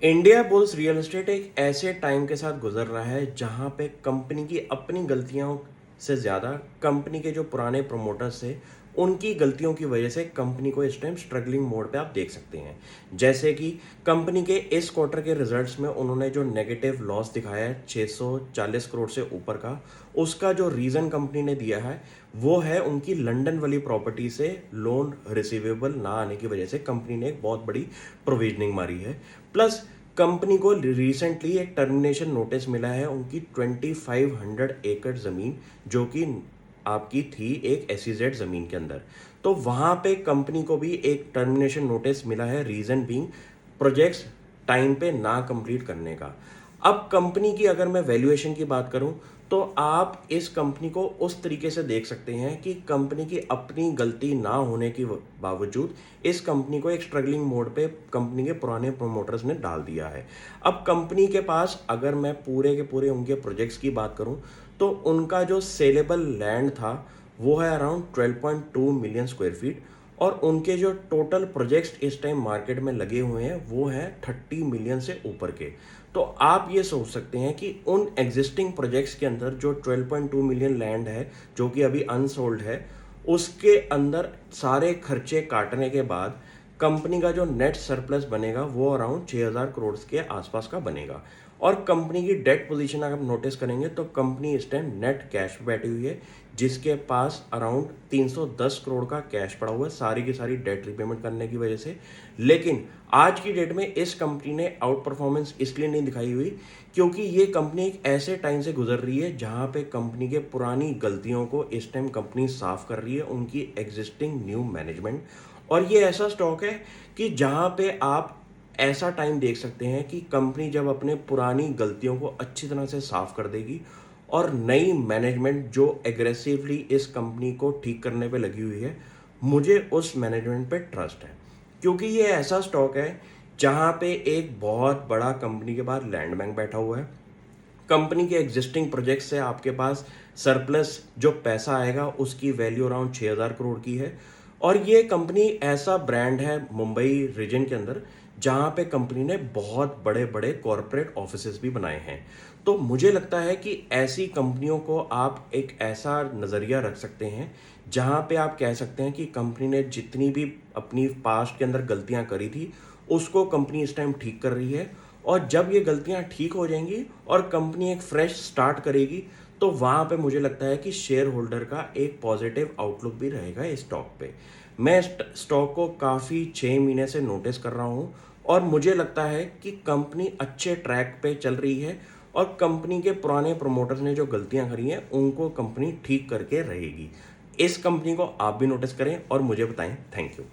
India bulls real estate एक ऐसे time के साथ गुजर रहा है जहां पे कंपनी की अपनी गलतियों से ज़्यादा कंपनी के जो पुराने प्रमोटर्स थे उनकी गलतियों की वजह से कंपनी को इस टाइम स्ट्रगलिंग मोड पे आप देख सकते हैं। जैसे कि कंपनी के इस क्वार्टर के रिजल्ट्स में उन्होंने जो नेगेटिव लॉस दिखाया है 640 करोड़ से ऊपर का, उसका जो रीज़न कंपनी ने दिया है वो है उनकी लंदन वाली प्रॉपर्टी से लोन रिसीवेबल ना आने की वजह से कंपनी ने एक बहुत बड़ी प्रोविजनिंग मारी है। प्लस कंपनी को रिसेंटली एक टर्मिनेशन नोटिस मिला है उनकी 2500 एकड़ ज़मीन जो कि आपकी थी एक एसईजेड ज़मीन के अंदर। तो वहाँ पे कंपनी को भी एक टर्मिनेशन नोटिस मिला है, रीज़न बीइंग प्रोजेक्ट्स टाइम पे ना कंप्लीट करने का। अब कंपनी की अगर मैं वैल्यूएशन की बात करूं तो आप इस कंपनी को उस तरीके से देख सकते हैं कि कंपनी की अपनी गलती ना होने के बावजूद इस कंपनी को एक स्ट्रगलिंग मोड पे कंपनी के पुराने प्रोमोटर्स ने डाल दिया है। अब कंपनी के पास अगर मैं पूरे के पूरे उनके प्रोजेक्ट्स की बात करूं तो उनका जो सेलेबल लैंड था वो है अराउंड 12.2 मिलियन स्क्वायर फीट, और उनके जो टोटल प्रोजेक्ट्स इस टाइम मार्केट में लगे हुए हैं वो हैं 30 मिलियन से ऊपर के। तो आप ये सोच सकते हैं कि उन एग्जिस्टिंग प्रोजेक्ट्स के अंदर जो 12.2 मिलियन लैंड है जो कि अभी अनसोल्ड है, उसके अंदर सारे खर्चे काटने के बाद कंपनी का जो नेट सरप्लस बनेगा वो अराउंड 6000 करोड़ के आसपास का बनेगा। और कंपनी की डेट पोजीशन अगर आप नोटिस करेंगे तो कंपनी इस टाइम नेट कैश पे बैठी हुई है, जिसके पास अराउंड 310 करोड़ का कैश पड़ा हुआ है सारी की सारी डेट रिपेमेंट करने की वजह से। लेकिन आज की डेट में इस कंपनी ने आउट परफॉर्मेंस इसलिए नहीं दिखाई हुई क्योंकि ये कंपनी एक ऐसे टाइम से गुजर रही है जहां पे कंपनी के पुरानी गलतियों को इस टाइम कंपनी साफ कर रही है, उनकी एग्जिस्टिंग न्यू मैनेजमेंट। और ये ऐसा स्टॉक है कि जहां पे आप ऐसा टाइम देख सकते हैं कि कंपनी जब अपने पुरानी गलतियों को अच्छी तरह से साफ कर देगी और नई मैनेजमेंट जो एग्रेसिवली इस कंपनी को ठीक करने पे लगी हुई है, मुझे उस मैनेजमेंट पे ट्रस्ट है। क्योंकि ये ऐसा स्टॉक है जहां पे एक बहुत बड़ा कंपनी के पास लैंड बैंक बैठा हुआ है, कंपनी के एग्जिस्टिंग प्रोजेक्ट से आपके पास सरप्लस जो पैसा आएगा उसकी वैल्यू अराउंड 6000 करोड़ की है। और ये कंपनी ऐसा ब्रांड है मुंबई रीजन के अंदर जहाँ पे कंपनी ने बहुत बड़े बड़े कॉरपोरेट ऑफिसेज भी बनाए हैं। तो मुझे लगता है कि ऐसी कंपनियों को आप एक ऐसा नज़रिया रख सकते हैं जहाँ पे आप कह सकते हैं कि कंपनी ने जितनी भी अपनी पास्ट के अंदर गलतियाँ करी थी उसको कंपनी इस टाइम ठीक कर रही है। और जब ये गलतियां ठीक हो जाएंगी और कंपनी एक फ्रेश स्टार्ट करेगी तो वहां पे मुझे लगता है कि शेयर होल्डर का एक पॉजिटिव आउटलुक भी रहेगा इस स्टॉक पे। मैं स्टॉक को काफ़ी 6 महीने से नोटिस कर रहा हूं और मुझे लगता है कि कंपनी अच्छे ट्रैक पे चल रही है और कंपनी के पुराने प्रमोटर्स ने जो गलतियां करी हैं उनको कंपनी ठीक करके रहेगी। इस कंपनी को आप भी नोटिस करें और मुझे बताएं। Thank you.